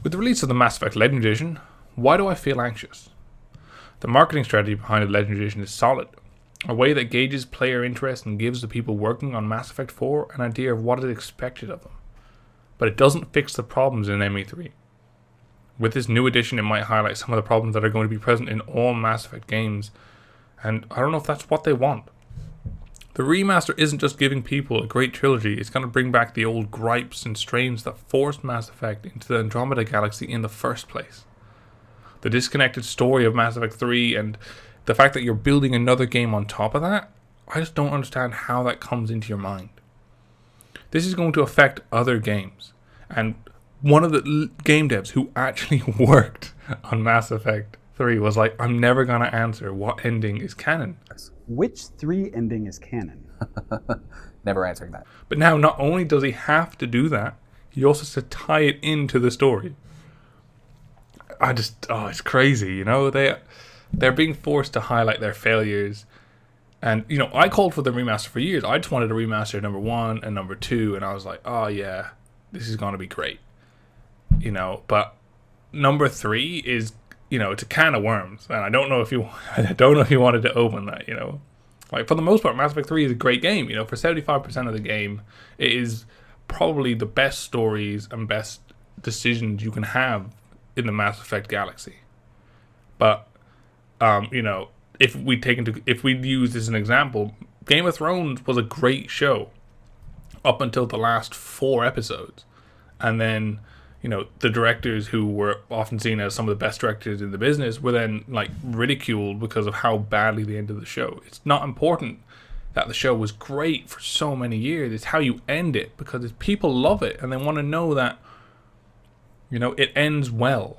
With the release of the Mass Effect Legend Edition, why do I feel anxious? The marketing strategy behind the Legend Edition is solid, a way that gauges player interest and gives the people working on Mass Effect 4 an idea of what is expected of them. But it doesn't fix the problems in ME3. With this new edition, it might highlight some of the problems that are going to be present in all Mass Effect games, and I don't know if that's what they want. The remaster isn't just giving people a great trilogy, it's going to bring back the old gripes and strains that forced Mass Effect into the Andromeda Galaxy in the first place. The disconnected story of Mass Effect 3 and the fact that you're building another game on top of that, I just don't understand how that comes into your mind. This is going to affect other games, and one of the game devs who actually worked on Mass Effect 3 was like, I'm never going to answer what ending is canon. Which 3 ending is canon? Never answering that. But now, not only does he have to do that, he also has to tie it into the story. It's crazy, you know? They're being forced to highlight their failures. And, you know, I called for the remaster for years. I just wanted to remaster number 1 and number 2, and I was like, oh yeah, this is going to be great. You know, but number 3 is, you know, it's a can of worms, and I don't know if you wanted to open that, you know. Like, for the most part, Mass Effect 3 is a great game, you know. For 75% of the game, it is probably the best stories and best decisions you can have in the Mass Effect galaxy. But, you know, if we use this as an example, Game of Thrones was a great show up until the last 4 episodes. And then, you know, the directors who were often seen as some of the best directors in the business were then, like, ridiculed because of how badly they ended the show. It's not important that the show was great for so many years. It's how you end it, because people love it and they want to know that, you know, it ends well.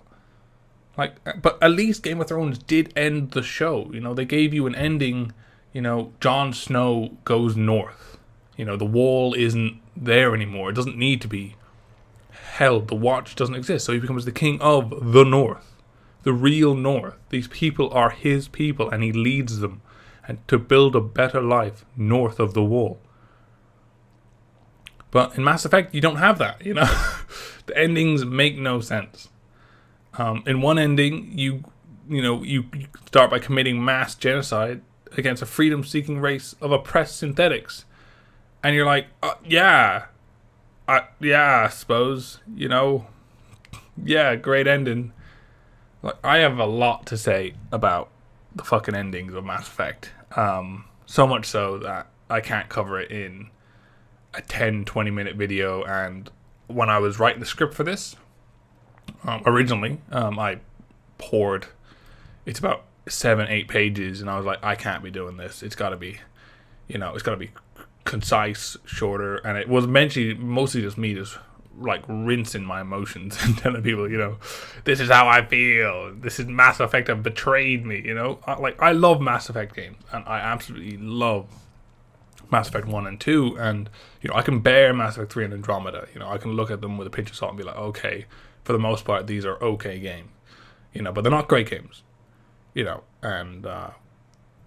Like, but at least Game of Thrones did end the show. You know, they gave you an ending, you know, Jon Snow goes north. You know, the wall isn't there anymore. It doesn't need to be. Hell, the Watch doesn't exist, so he becomes the king of the North, the real North. These people are his people, and he leads them and to build a better life north of the wall. But in Mass Effect, you don't have that, you know. The endings make no sense. In one ending, you start by committing mass genocide against a freedom-seeking race of oppressed synthetics, and you're like, yeah, I suppose, you know, yeah, great ending. Like, I have a lot to say about the fucking endings of Mass Effect. So much so that I can't cover it in a 10-20 minute video. And when I was writing the script for this, originally, I poured, it's about 7-8 pages, and I was like, I can't be doing this. It's got to be, you know, it's got to be concise, shorter, and it was mostly just me just like rinsing my emotions and telling people, you know, this is how I feel. This is Mass Effect have betrayed me, you know. I love Mass Effect games, and I absolutely love Mass Effect 1 and 2, and, you know, I can bear Mass Effect 3 and Andromeda. You know, I can look at them with a pinch of salt and be like, okay, for the most part, these are okay games, you know, but they're not great games, you know, and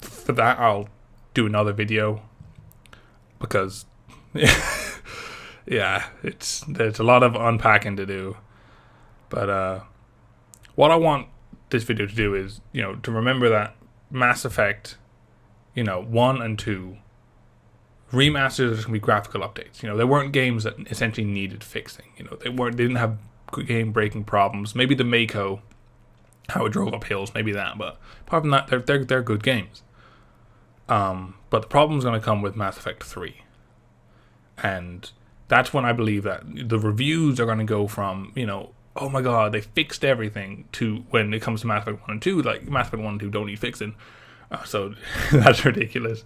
for that, I'll do another video, because yeah, there's a lot of unpacking to do. But what I want this video to do is, you know, to remember that Mass Effect, you know, 1 and 2 remasters are just gonna be graphical updates. You know, they weren't games that essentially needed fixing. You know, they didn't have game breaking problems. Maybe the Mako, how it drove up hills, maybe that, but apart from that, they're good games. But the problem's going to come with Mass Effect 3. And that's when I believe that the reviews are going to go from, you know, oh my god, they fixed everything, to when it comes to Mass Effect 1 and 2, like, Mass Effect 1 and 2 don't need fixing. So that's ridiculous.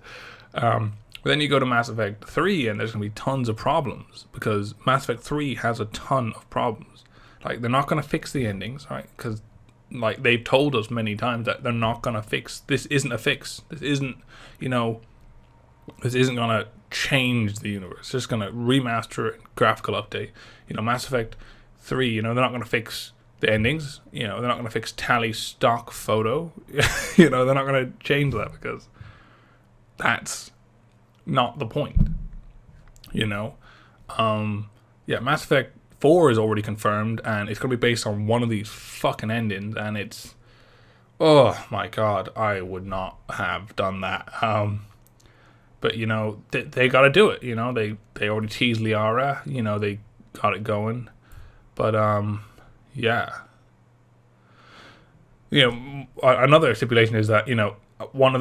But then you go to Mass Effect 3, and there's going to be tons of problems, because Mass Effect 3 has a ton of problems. Like, they're not going to fix the endings, right? Because, like, they've told us many times that they're not going to fix. This isn't a fix. This isn't, you know, this isn't going to change the universe. It's just going to remaster it, graphical update. You know, Mass Effect 3, you know, they're not going to fix the endings. You know, they're not going to fix Tally's stock photo. You know, they're not going to change that, because that's not the point. You know? Yeah, Mass Effect 4 is already confirmed, and it's going to be based on one of these fucking endings, and it's, oh my god, I would not have done that. But you know, they got to do it. You know, they already teased Liara. You know, they got it going. But yeah. You know, another stipulation is that, you know, a lot of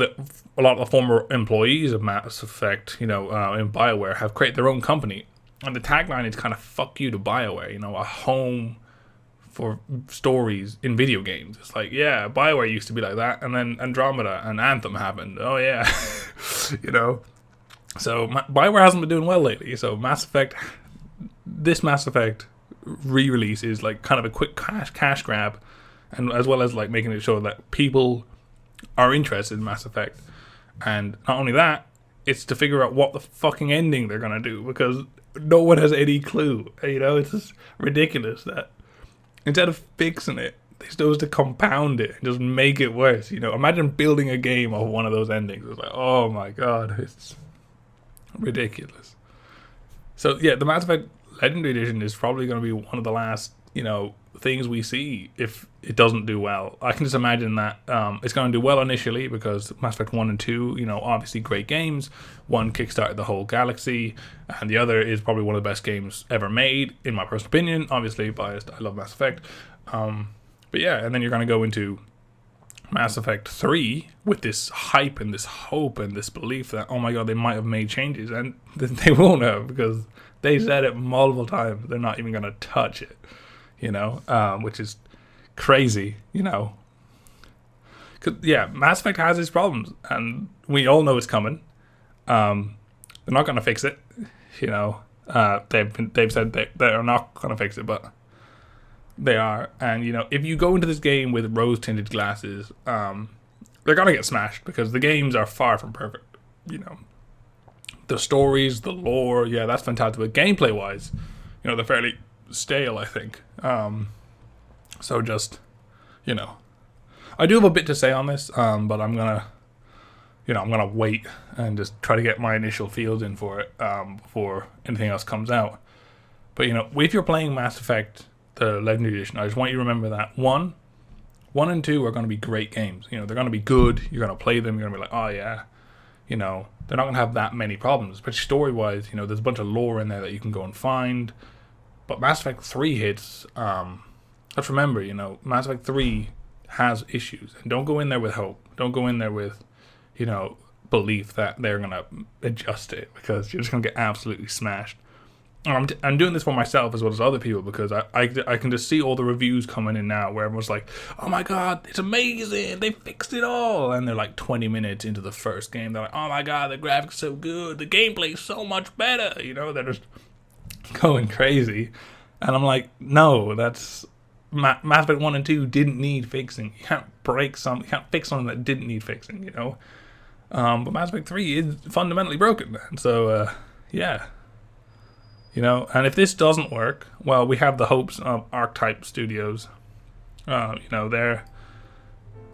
the former employees of Mass Effect, you know, in Bioware, have created their own company, and the tagline is kind of "fuck you" to Bioware. You know, a home for stories in video games. It's like, yeah, Bioware used to be like that, and then Andromeda and Anthem happened. Oh yeah, you know. So Bioware hasn't been doing well lately. So this Mass Effect re-release is like kind of a quick cash grab, and as well as like making it sure that people are interested in Mass Effect. And not only that, it's to figure out what the fucking ending they're gonna do, because no one has any clue. You know, it's just ridiculous that instead of fixing it, they chose to compound it and just make it worse. You know, imagine building a game of one of those endings. It's like, oh my god, it's ridiculous. So yeah, the Mass Effect Legendary Edition is probably going to be one of the last, you know, things we see if it doesn't do well. I can just imagine that it's going to do well initially, because Mass Effect 1 and 2, you know, obviously great games. One kickstarted the whole galaxy, and the other is probably one of the best games ever made, in my personal opinion. Obviously biased, I love Mass Effect. But yeah, and then you're going to go into Mass Effect 3 with this hype and this hope and this belief that, oh my god, they might have made changes, and they won't have, because they said it multiple times. They're not even going to touch it, you know, which is crazy, you know. 'Cause, yeah, Mass Effect has its problems, and we all know it's coming. They're not going to fix it, you know. They've said they're not going to fix it, but they are. And you know, if you go into this game with rose-tinted glasses, they're going to get smashed, because the games are far from perfect, you know. The stories, the lore, yeah, that's fantastic. But gameplay-wise, you know, they're fairly stale, I think. So just, you know, I do have a bit to say on this, but I'm gonna wait and just try to get my initial feels in for it before anything else comes out. But you know, if you're playing Mass Effect, the Legendary Edition, I just want you to remember that one and 2 are going to be great games. You know, they're going to be good. You're going to play them. You're going to be like, oh yeah, you know, they're not going to have that many problems. Especially story-wise, you know, there's a bunch of lore in there that you can go and find. But Mass Effect 3 hits. Let's remember, you know, Mass Effect 3 has issues, and don't go in there with hope. Don't go in there with, you know, belief that they're gonna adjust it, because you're just gonna get absolutely smashed. I'm doing this for myself as well as other people, because I can just see all the reviews coming in now where everyone's like, oh my god, it's amazing, they fixed it all, and they're like 20 minutes into the first game, they're like, oh my god, the graphics so good, the gameplay's so much better, you know, they're just going crazy. And I'm like, no, that's Mass Effect 1 and 2 didn't need fixing. You can't fix something that didn't need fixing, you know. But Mass Effect 3 is fundamentally broken, and so yeah. You know, and if this doesn't work, well, we have the hopes of Archetype Studios. You know, they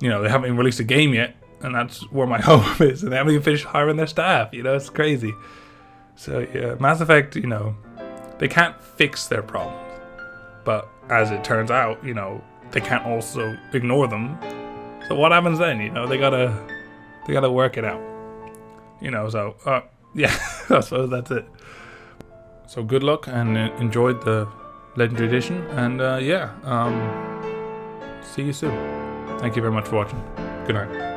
haven't even released a game yet, and that's where my hope is. And they haven't even finished hiring their staff. You know, it's crazy. So yeah, Mass Effect, you know, they can't fix their problems, but as it turns out, you know, they can't also ignore them. So what happens then? You know, they gotta work it out. You know, so yeah, I suppose that's it. So good luck, and enjoyed the Legendary Edition, and yeah, see you soon. Thank you very much for watching. Good night.